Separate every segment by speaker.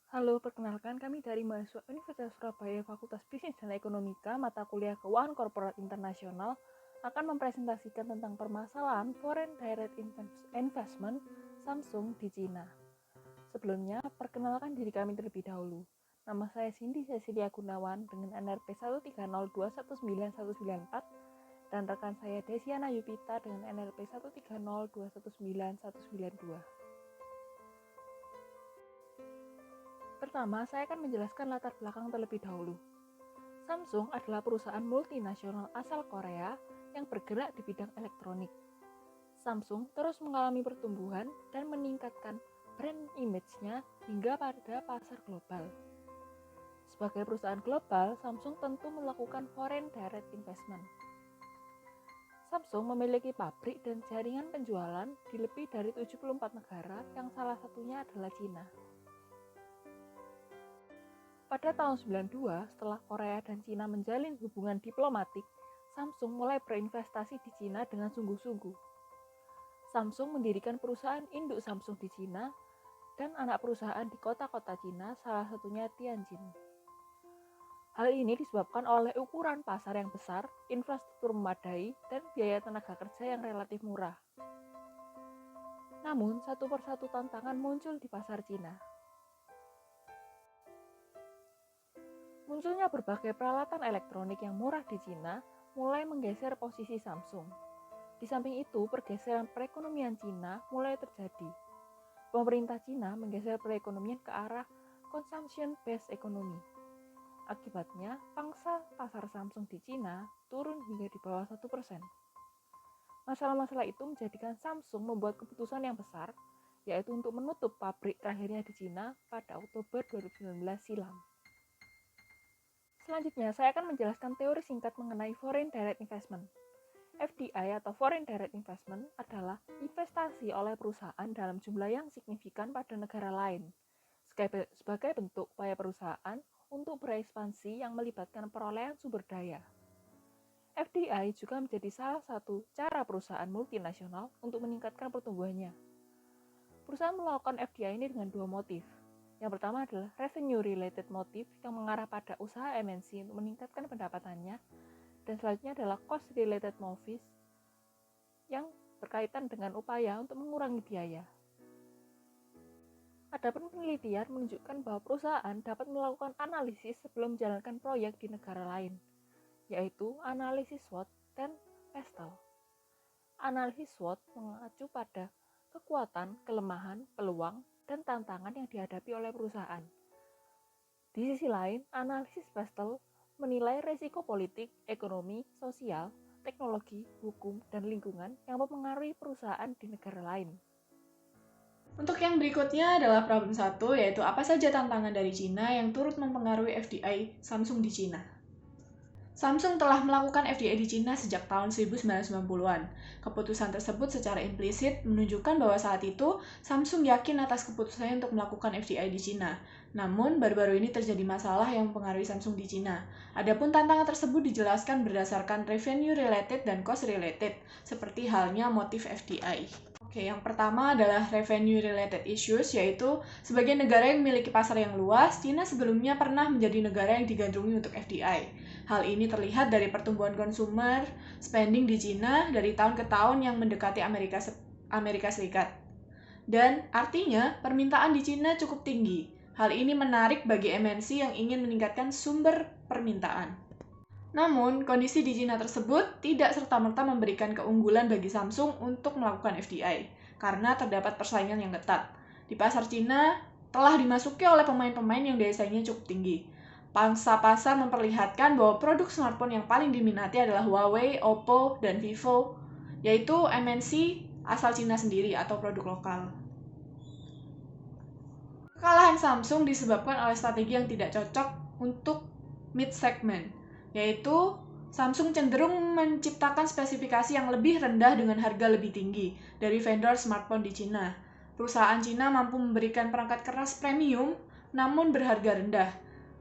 Speaker 1: Halo, perkenalkan kami dari mahasiswa Universitas Surabaya Fakultas Bisnis dan Ekonomika, mata kuliah Keuangan Korporat Internasional akan mempresentasikan tentang permasalahan Foreign Direct Investment Samsung di Cina. Sebelumnya, perkenalkan diri kami terlebih dahulu. Nama saya Cindy Cecilia Gunawan dengan NRP 130219194 dan rekan saya Desiana Yupita dengan NRP 130219192. Pertama, saya akan menjelaskan latar belakang terlebih dahulu. Samsung adalah perusahaan multinasional asal Korea yang bergerak di bidang elektronik. Samsung terus mengalami pertumbuhan dan meningkatkan brand image-nya hingga pada pasar global. Sebagai perusahaan global, Samsung tentu melakukan foreign direct investment. Samsung memiliki pabrik dan jaringan penjualan di lebih dari 74 negara yang salah satunya adalah Cina. Pada tahun 92, setelah Korea dan Cina menjalin hubungan diplomatik, Samsung mulai berinvestasi di Cina dengan sungguh-sungguh. Samsung mendirikan perusahaan induk Samsung di Cina dan anak perusahaan di kota-kota Cina, salah satunya Tianjin. Hal ini disebabkan oleh ukuran pasar yang besar, infrastruktur memadai, dan biaya tenaga kerja yang relatif murah. Namun, satu persatu tantangan muncul di pasar Cina. Munculnya berbagai peralatan elektronik yang murah di Cina mulai menggeser posisi Samsung. Di samping itu, pergeseran perekonomian Cina mulai terjadi. Pemerintah Cina menggeser perekonomian ke arah consumption-based economy. Akibatnya, pangsa pasar Samsung di Cina turun hingga di bawah 1%. Masalah-masalah itu menjadikan Samsung membuat keputusan yang besar, yaitu untuk menutup pabrik terakhirnya di Cina pada Oktober 2019 silam. Selanjutnya, saya akan menjelaskan teori singkat mengenai Foreign Direct Investment. FDI atau Foreign Direct Investment adalah investasi oleh perusahaan dalam jumlah yang signifikan pada negara lain, sebagai bentuk upaya perusahaan untuk berekspansi yang melibatkan perolehan sumber daya. FDI juga menjadi salah satu cara perusahaan multinasional untuk meningkatkan pertumbuhannya. Perusahaan melakukan FDI ini dengan dua motif. Yang pertama adalah revenue-related motif yang mengarah pada usaha MNC untuk meningkatkan pendapatannya, dan selanjutnya adalah cost-related motif yang berkaitan dengan upaya untuk mengurangi biaya. Adapun penelitian menunjukkan bahwa perusahaan dapat melakukan analisis sebelum menjalankan proyek di negara lain, yaitu analisis SWOT dan PESTEL. Analisis SWOT mengacu pada kekuatan, kelemahan, peluang, dan tantangan yang dihadapi oleh perusahaan. Di sisi lain, analisis PESTEL menilai risiko politik, ekonomi, sosial, teknologi, hukum, dan lingkungan yang mempengaruhi perusahaan di negara lain.
Speaker 2: Untuk yang berikutnya adalah problem 1, yaitu apa saja tantangan dari Cina yang turut mempengaruhi FDI Samsung di Cina. Samsung telah melakukan FDI di Cina sejak tahun 1990-an. Keputusan tersebut secara implisit menunjukkan bahwa saat itu Samsung yakin atas keputusannya untuk melakukan FDI di Cina. Namun, baru-baru ini terjadi masalah yang mempengaruhi Samsung di Cina. Adapun tantangan tersebut dijelaskan berdasarkan revenue related dan cost related, seperti halnya motif FDI. Oke, yang pertama adalah revenue related issues, yaitu sebagai negara yang memiliki pasar yang luas, Cina sebelumnya pernah menjadi negara yang digandrungi untuk FDI. Hal ini terlihat dari pertumbuhan consumer spending di Cina dari tahun ke tahun yang mendekati Amerika Serikat. Dan artinya permintaan di Cina cukup tinggi. Hal ini menarik bagi MNC yang ingin meningkatkan sumber permintaan. Namun, kondisi di Cina tersebut tidak serta-merta memberikan keunggulan bagi Samsung untuk melakukan FDI, karena terdapat persaingan yang ketat. Di pasar Cina, telah dimasuki oleh pemain-pemain yang desainnya cukup tinggi. Pangsa pasar memperlihatkan bahwa produk smartphone yang paling diminati adalah Huawei, Oppo, dan Vivo, yaitu MNC asal Cina sendiri atau produk lokal. Kekalahan Samsung disebabkan oleh strategi yang tidak cocok untuk mid-segment, yaitu Samsung cenderung menciptakan spesifikasi yang lebih rendah dengan harga lebih tinggi dari vendor smartphone di Cina. Perusahaan Cina mampu memberikan perangkat keras premium namun berharga rendah,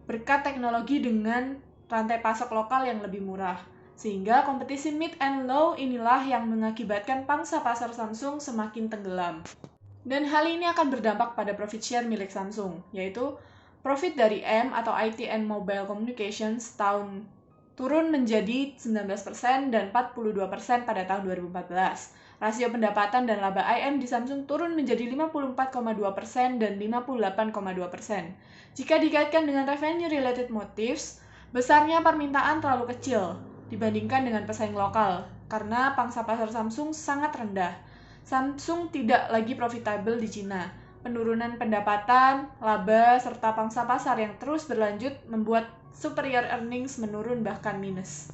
Speaker 2: berkat teknologi dengan rantai pasok lokal yang lebih murah. Sehingga kompetisi mid and low inilah yang mengakibatkan pangsa pasar Samsung semakin tenggelam. Dan hal ini akan berdampak pada profit share milik Samsung, yaitu Profit dari M atau IT and Mobile Communications turun menjadi 19% dan 42% pada tahun 2014. Rasio pendapatan dan laba IM di Samsung turun menjadi 54,2% dan 58,2%. Jika dikaitkan dengan revenue related motives, besarnya permintaan terlalu kecil dibandingkan dengan pesaing lokal karena pangsa pasar Samsung sangat rendah. Samsung tidak lagi profitable di Cina. Penurunan pendapatan, laba, serta pangsa pasar yang terus berlanjut membuat superior earnings menurun bahkan minus.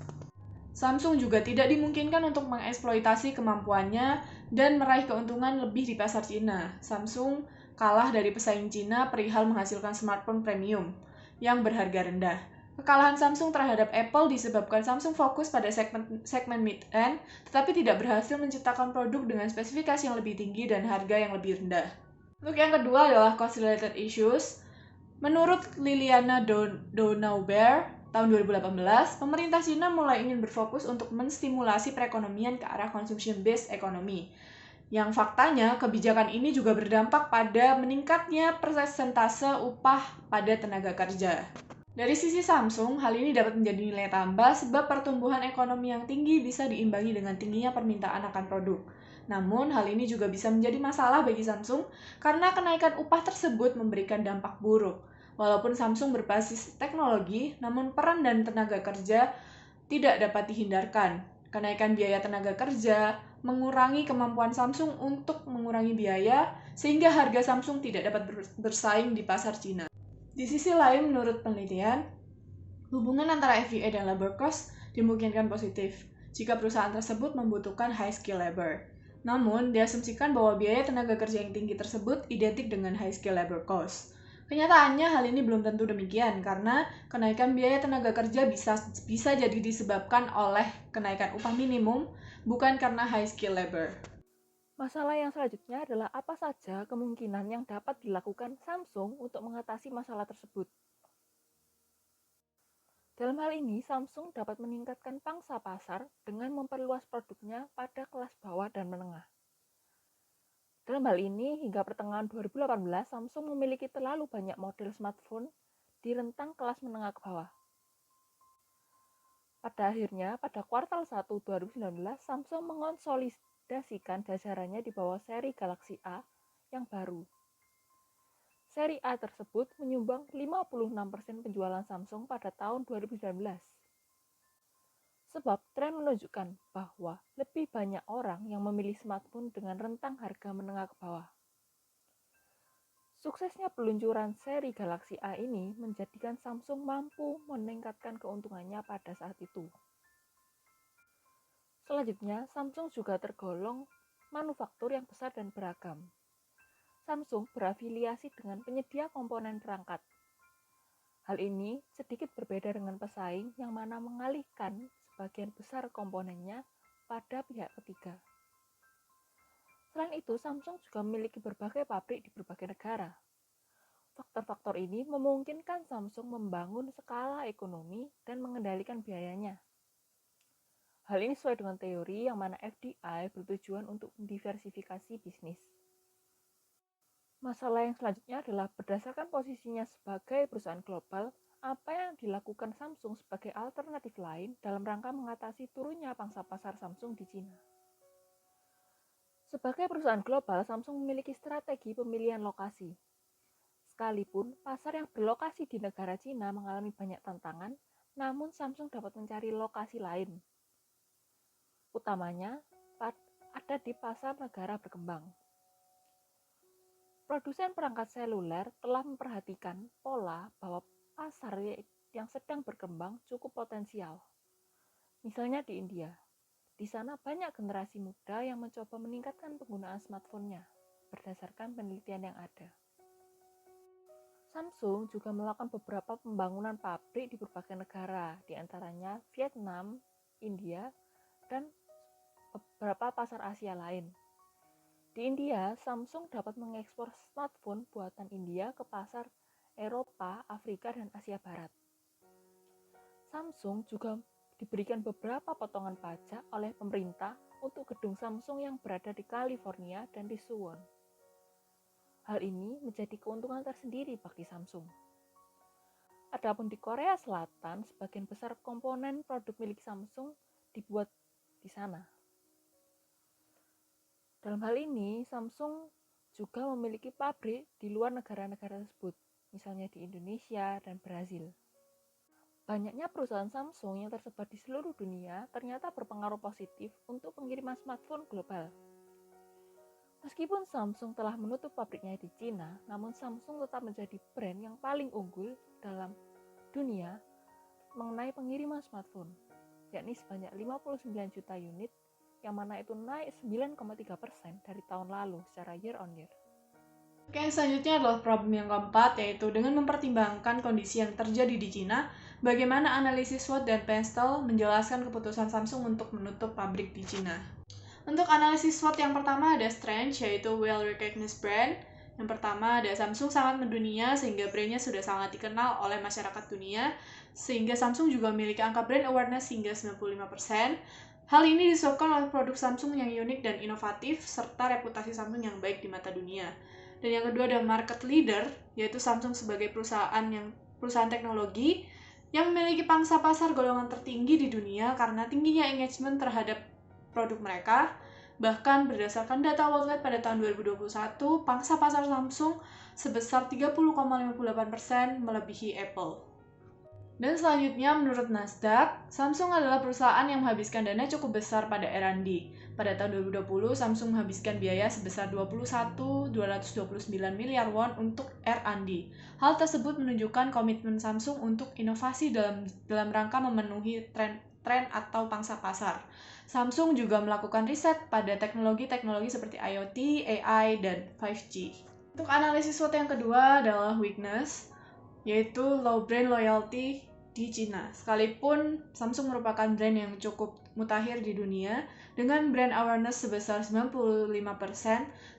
Speaker 2: Samsung juga tidak dimungkinkan untuk mengeksploitasi kemampuannya dan meraih keuntungan lebih di pasar Cina. Samsung kalah dari pesaing Cina perihal menghasilkan smartphone premium yang berharga rendah. Kekalahan Samsung terhadap Apple disebabkan Samsung fokus pada segmen mid-end, tetapi tidak berhasil menciptakan produk dengan spesifikasi yang lebih tinggi dan harga yang lebih rendah. Untuk yang kedua adalah cost-related issues. Menurut Liliana Donauber, tahun 2018, pemerintah Cina mulai ingin berfokus untuk menstimulasi perekonomian ke arah consumption-based economy. Yang faktanya, kebijakan ini juga berdampak pada meningkatnya persentase upah pada tenaga kerja. Dari sisi Samsung, hal ini dapat menjadi nilai tambah sebab pertumbuhan ekonomi yang tinggi bisa diimbangi dengan tingginya permintaan akan produk. Namun, hal ini juga bisa menjadi masalah bagi Samsung karena kenaikan upah tersebut memberikan dampak buruk. Walaupun Samsung berbasis teknologi, namun peran dan tenaga kerja tidak dapat dihindarkan. Kenaikan biaya tenaga kerja mengurangi kemampuan Samsung untuk mengurangi biaya, sehingga harga Samsung tidak dapat bersaing di pasar Cina. Di sisi lain, menurut penelitian, hubungan antara FDI dan labor cost dimungkinkan positif jika perusahaan tersebut membutuhkan high skill labor. Namun, diasumsikan bahwa biaya tenaga kerja yang tinggi tersebut identik dengan high skill labor cost. Kenyataannya, hal ini belum tentu demikian karena kenaikan biaya tenaga kerja bisa jadi disebabkan oleh kenaikan upah minimum, bukan karena high skill labor.
Speaker 1: Masalah yang selanjutnya adalah apa saja kemungkinan yang dapat dilakukan Samsung untuk mengatasi masalah tersebut. Dalam hal ini, Samsung dapat meningkatkan pangsa pasar dengan memperluas produknya pada kelas bawah dan menengah. Dalam hal ini, hingga pertengahan 2018, Samsung memiliki terlalu banyak model smartphone di rentang kelas menengah ke bawah. Pada akhirnya, pada kuartal 1 2019, Samsung mengonsolidasikan jajarannya di bawah seri Galaxy A yang baru. Seri A tersebut menyumbang 56% penjualan Samsung pada tahun 2019. Sebab tren menunjukkan bahwa lebih banyak orang yang memilih smartphone dengan rentang harga menengah ke bawah. Suksesnya peluncuran seri Galaxy A ini menjadikan Samsung mampu meningkatkan keuntungannya pada saat itu. Selanjutnya, Samsung juga tergolong manufaktur yang besar dan beragam. Samsung berafiliasi dengan penyedia komponen perangkat. Hal ini sedikit berbeda dengan pesaing yang mana mengalihkan sebagian besar komponennya pada pihak ketiga. Selain itu, Samsung juga memiliki berbagai pabrik di berbagai negara. Faktor-faktor ini memungkinkan Samsung membangun skala ekonomi dan mengendalikan biayanya. Hal ini sesuai dengan teori yang mana FDI bertujuan untuk mendiversifikasi bisnis. Masalah yang selanjutnya adalah berdasarkan posisinya sebagai perusahaan global, apa yang dilakukan Samsung sebagai alternatif lain dalam rangka mengatasi turunnya pangsa pasar Samsung di Cina. Sebagai perusahaan global, Samsung memiliki strategi pemilihan lokasi. Sekalipun pasar yang berlokasi di negara Cina mengalami banyak tantangan, namun Samsung dapat mencari lokasi lain. Utamanya ada di pasar negara berkembang. Produsen perangkat seluler telah memperhatikan pola bahwa pasar yang sedang berkembang cukup potensial. Misalnya di India, di sana banyak generasi muda yang mencoba meningkatkan penggunaan smartphone-nya berdasarkan penelitian yang ada. Samsung juga melakukan beberapa pembangunan pabrik di berbagai negara, di antaranya Vietnam, India, dan beberapa pasar Asia lain. Di India, Samsung dapat mengekspor smartphone buatan India ke pasar Eropa, Afrika, dan Asia Barat. Samsung juga diberikan beberapa potongan pajak oleh pemerintah untuk gedung Samsung yang berada di California dan di Suwon. Hal ini menjadi keuntungan tersendiri bagi Samsung. Adapun di Korea Selatan, sebagian besar komponen produk milik Samsung dibuat di sana. Dalam hal ini, Samsung juga memiliki pabrik di luar negara-negara tersebut, misalnya di Indonesia dan Brazil. Banyaknya perusahaan Samsung yang tersebar di seluruh dunia ternyata berpengaruh positif untuk pengiriman smartphone global. Meskipun Samsung telah menutup pabriknya di Cina, namun Samsung tetap menjadi brand yang paling unggul dalam dunia mengenai pengiriman smartphone, yakni sebanyak 59 juta unit, yang mana itu naik 9,3% dari tahun lalu secara year on year.
Speaker 2: Oke, selanjutnya adalah problem yang keempat, yaitu dengan mempertimbangkan kondisi yang terjadi di Cina, bagaimana analisis SWOT dan Pestel menjelaskan keputusan Samsung untuk menutup pabrik di Cina. Untuk analisis SWOT yang pertama ada strength, yaitu well-recognized brand. Yang pertama ada Samsung sangat mendunia sehingga brandnya sudah sangat dikenal oleh masyarakat dunia, sehingga Samsung juga memiliki angka brand awareness hingga 95%. Hal ini disebabkan oleh produk Samsung yang unik dan inovatif, serta reputasi Samsung yang baik di mata dunia. Dan yang kedua ada market leader, yaitu Samsung sebagai perusahaan teknologi yang memiliki pangsa pasar golongan tertinggi di dunia karena tingginya engagement terhadap produk mereka. Bahkan berdasarkan data Worldwide pada tahun 2021, pangsa pasar Samsung sebesar 30,58% melebihi Apple. Dan selanjutnya, menurut Nasdaq, Samsung adalah perusahaan yang menghabiskan dana cukup besar pada R&D. Pada tahun 2020, Samsung menghabiskan biaya sebesar 21.229 miliar won untuk R&D. Hal tersebut menunjukkan komitmen Samsung untuk inovasi dalam rangka memenuhi tren atau pangsa pasar. Samsung juga melakukan riset pada teknologi-teknologi seperti IoT, AI, dan 5G. Untuk analisis SWOT yang kedua adalah weakness, yaitu low brand loyalty di Cina. Sekalipun Samsung merupakan brand yang cukup mutakhir di dunia dengan brand awareness sebesar 95%,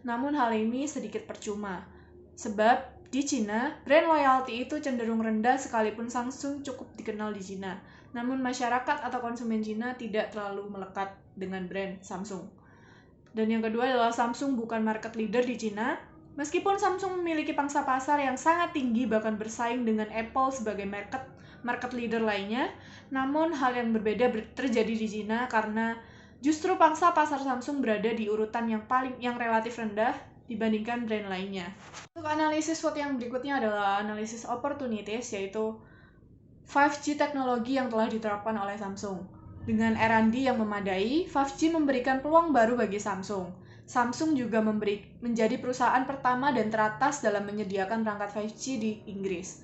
Speaker 2: namun hal ini sedikit percuma. Sebab di Cina, brand loyalty itu cenderung rendah sekalipun Samsung cukup dikenal di Cina. Namun masyarakat atau konsumen Cina tidak terlalu melekat dengan brand Samsung. Dan yang kedua adalah Samsung bukan market leader di Cina. Meskipun Samsung memiliki pangsa pasar yang sangat tinggi bahkan bersaing dengan Apple sebagai market leader lainnya, namun hal yang berbeda terjadi di Cina karena justru pangsa pasar Samsung berada di urutan yang relatif rendah dibandingkan brand lainnya. Untuk analisis SWOT yang berikutnya adalah analisis opportunities, yaitu 5G teknologi yang telah diterapkan oleh Samsung. Dengan R&D yang memadai, 5G memberikan peluang baru bagi Samsung. Samsung juga menjadi perusahaan pertama dan teratas dalam menyediakan perangkat 5G di Inggris.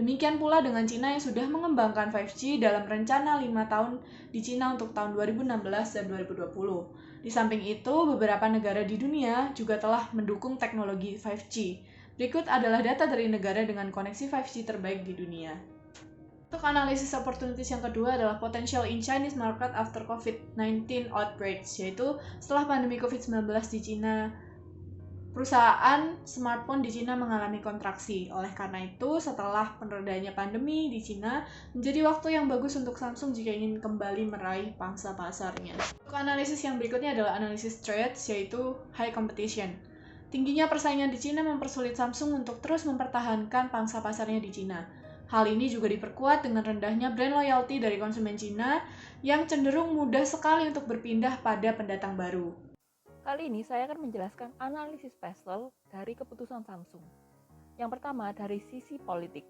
Speaker 2: Demikian pula dengan Cina yang sudah mengembangkan 5G dalam rencana 5 tahun di Cina untuk tahun 2016 dan 2020. Di samping itu, beberapa negara di dunia juga telah mendukung teknologi 5G. Berikut adalah data dari negara dengan koneksi 5G terbaik di dunia. Untuk analisis opportunities yang kedua adalah potential in Chinese market after COVID-19 outbreaks, yaitu setelah pandemi COVID-19 di Cina, perusahaan smartphone di Cina mengalami kontraksi. Oleh karena itu, setelah meredanya pandemi di Cina, menjadi waktu yang bagus untuk Samsung jika ingin kembali meraih pangsa pasarnya. Untuk analisis yang berikutnya adalah analisis threats, yaitu high competition. Tingginya persaingan di Cina mempersulit Samsung untuk terus mempertahankan pangsa pasarnya di Cina. Hal ini juga diperkuat dengan rendahnya brand loyalty dari konsumen Cina yang cenderung mudah sekali untuk berpindah pada pendatang baru.
Speaker 1: Kali ini saya akan menjelaskan analisis Pestel dari keputusan Samsung. Yang pertama dari sisi politik.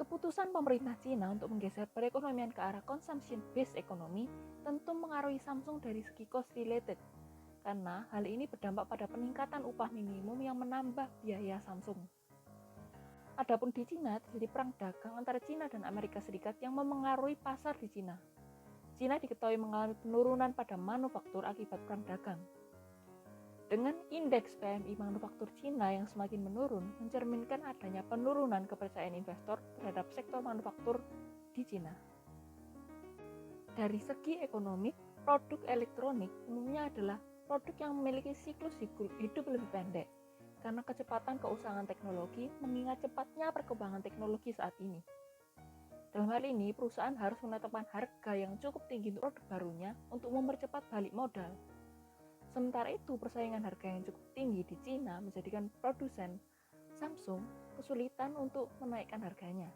Speaker 1: Keputusan pemerintah Cina untuk menggeser perekonomian ke arah consumption-based economy tentu mengaruhi Samsung dari segi cost related, karena hal ini berdampak pada peningkatan upah minimum yang menambah biaya Samsung. Adapun di Cina, terjadi perang dagang antara Cina dan Amerika Serikat yang memengaruhi pasar di Cina. Cina diketahui mengalami penurunan pada manufaktur akibat perang dagang. Dengan indeks PMI manufaktur Cina yang semakin menurun, mencerminkan adanya penurunan kepercayaan investor terhadap sektor manufaktur di Cina. Dari segi ekonomi, produk elektronik umumnya adalah produk yang memiliki siklus hidup lebih pendek, karena kecepatan keusahaan teknologi mengingat cepatnya perkembangan teknologi saat ini. Dalam hal ini, perusahaan harus menetapkan harga yang cukup tinggi untuk produk barunya untuk mempercepat balik modal. Sementara itu, persaingan harga yang cukup tinggi di Cina menjadikan produsen Samsung kesulitan untuk menaikkan harganya.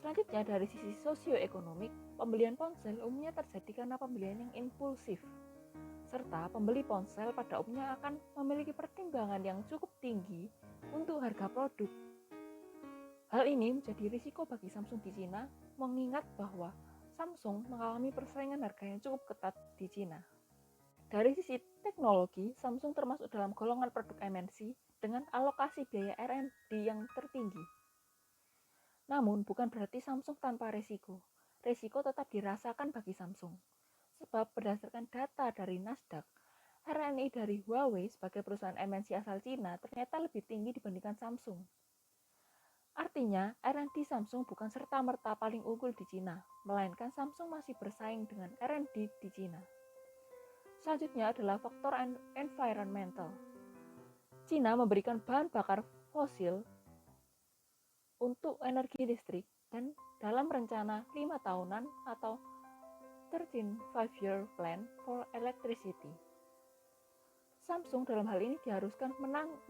Speaker 1: Selanjutnya, dari sisi sosioekonomik, pembelian ponsel umumnya terjadi karena pembelian yang impulsif, serta pembeli ponsel pada umumnya akan memiliki pertimbangan yang cukup tinggi untuk harga produk. Hal ini menjadi risiko bagi Samsung di Cina, mengingat bahwa Samsung mengalami persaingan harga yang cukup ketat di Cina. Dari sisi teknologi, Samsung termasuk dalam golongan produk MNC dengan alokasi biaya R&D yang tertinggi. Namun, bukan berarti Samsung tanpa risiko. Risiko tetap dirasakan bagi Samsung. Sebab berdasarkan data dari Nasdaq, RNI dari Huawei sebagai perusahaan MNC asal Cina ternyata lebih tinggi dibandingkan Samsung. Artinya, R&D Samsung bukan serta-merta paling unggul di Cina, melainkan Samsung masih bersaing dengan R&D di Cina. Selanjutnya adalah faktor environmental. Cina memberikan bahan bakar fosil untuk energi listrik dan dalam rencana 5 tahunan atau 13 5-year plan for electricity. Samsung dalam hal ini diharuskan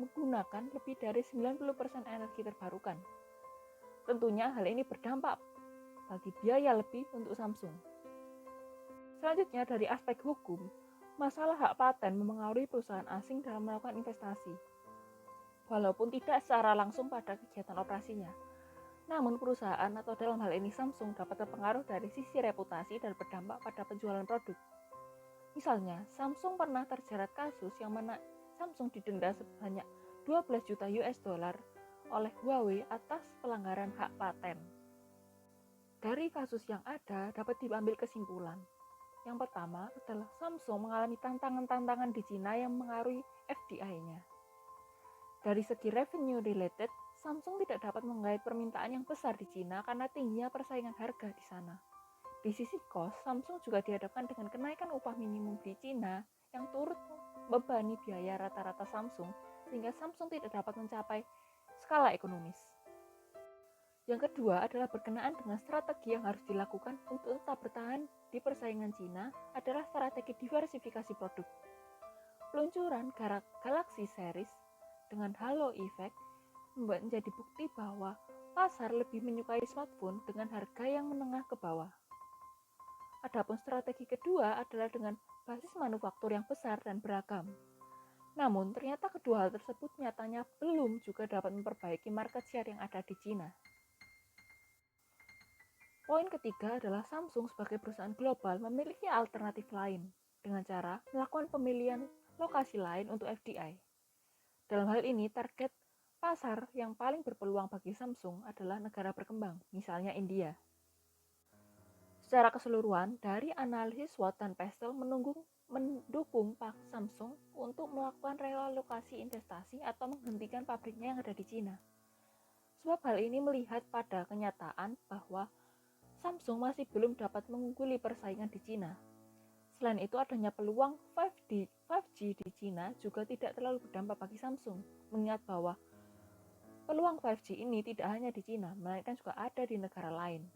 Speaker 1: menggunakan lebih dari 90% energi terbarukan. Tentunya hal ini berdampak bagi biaya lebih untuk Samsung. Selanjutnya dari aspek hukum, masalah hak paten memengaruhi perusahaan asing dalam melakukan investasi. Walaupun tidak secara langsung pada kegiatan operasinya. Namun perusahaan atau dalam hal ini Samsung dapat terpengaruh dari sisi reputasi dan berdampak pada penjualan produk. Misalnya, Samsung pernah terjerat kasus yang mana Samsung didenda sebanyak 12 juta US dollar oleh Huawei atas pelanggaran hak paten. Dari kasus yang ada dapat diambil kesimpulan. Yang pertama adalah Samsung mengalami tantangan-tantangan di Cina yang mengaruhi FDI-nya. Dari segi revenue related, Samsung tidak dapat menggait permintaan yang besar di Cina karena tingginya persaingan harga di sana. Di sisi cost, Samsung juga dihadapkan dengan kenaikan upah minimum di Cina yang turut membebani biaya rata-rata Samsung, sehingga Samsung tidak dapat mencapai skala ekonomis. Yang kedua adalah berkenaan dengan strategi yang harus dilakukan untuk tetap bertahan di persaingan Cina adalah strategi diversifikasi produk. Peluncuran Galaxy Series dengan halo effect menjadi bukti bahwa pasar lebih menyukai smartphone dengan harga yang menengah ke bawah. Adapun strategi kedua adalah dengan basis manufaktur yang besar dan beragam. Namun, ternyata kedua hal tersebut nyatanya belum juga dapat memperbaiki market share yang ada di Cina. Poin ketiga adalah Samsung sebagai perusahaan global memiliki alternatif lain dengan cara melakukan pemilihan lokasi lain untuk FDI. Dalam hal ini, target pasar yang paling berpeluang bagi Samsung adalah negara berkembang, misalnya India. Secara keseluruhan, dari analisis SWOT dan Pestel mendukung Samsung untuk melakukan relokasi investasi atau menghentikan pabriknya yang ada di Cina. Sebab hal ini melihat pada kenyataan bahwa Samsung masih belum dapat mengungguli persaingan di Cina. Selain itu, adanya peluang 5G di Cina juga tidak terlalu berdampak bagi Samsung, mengingat bahwa peluang 5G ini tidak hanya di Cina, melainkan juga ada di negara lain.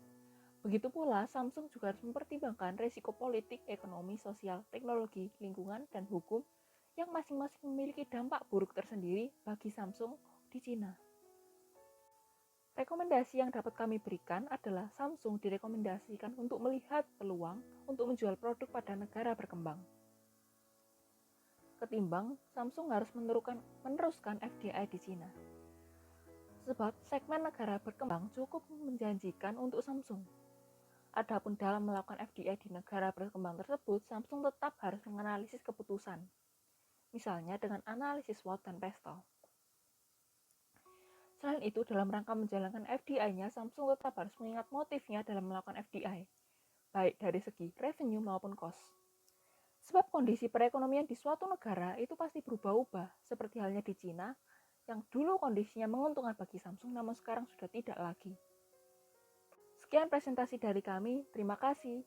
Speaker 1: Begitu pula, Samsung juga harus mempertimbangkan risiko politik, ekonomi, sosial, teknologi, lingkungan, dan hukum yang masing-masing memiliki dampak buruk tersendiri bagi Samsung di Cina. Rekomendasi yang dapat kami berikan adalah Samsung direkomendasikan untuk melihat peluang untuk menjual produk pada negara berkembang. Ketimbang Samsung harus meneruskan FDI di Cina. Sebab segmen negara berkembang cukup menjanjikan untuk Samsung. Adapun dalam melakukan FDI di negara berkembang tersebut, Samsung tetap harus menganalisis keputusan. Misalnya dengan analisis SWOT dan Pestel. Selain itu, dalam rangka menjalankan FDI-nya, Samsung tetap harus mengingat motifnya dalam melakukan FDI, baik dari segi revenue maupun cost. Sebab kondisi perekonomian di suatu negara itu pasti berubah-ubah, seperti halnya di Cina, yang dulu kondisinya menguntungkan bagi Samsung, namun sekarang sudah tidak lagi. Sekian presentasi dari kami, terima kasih.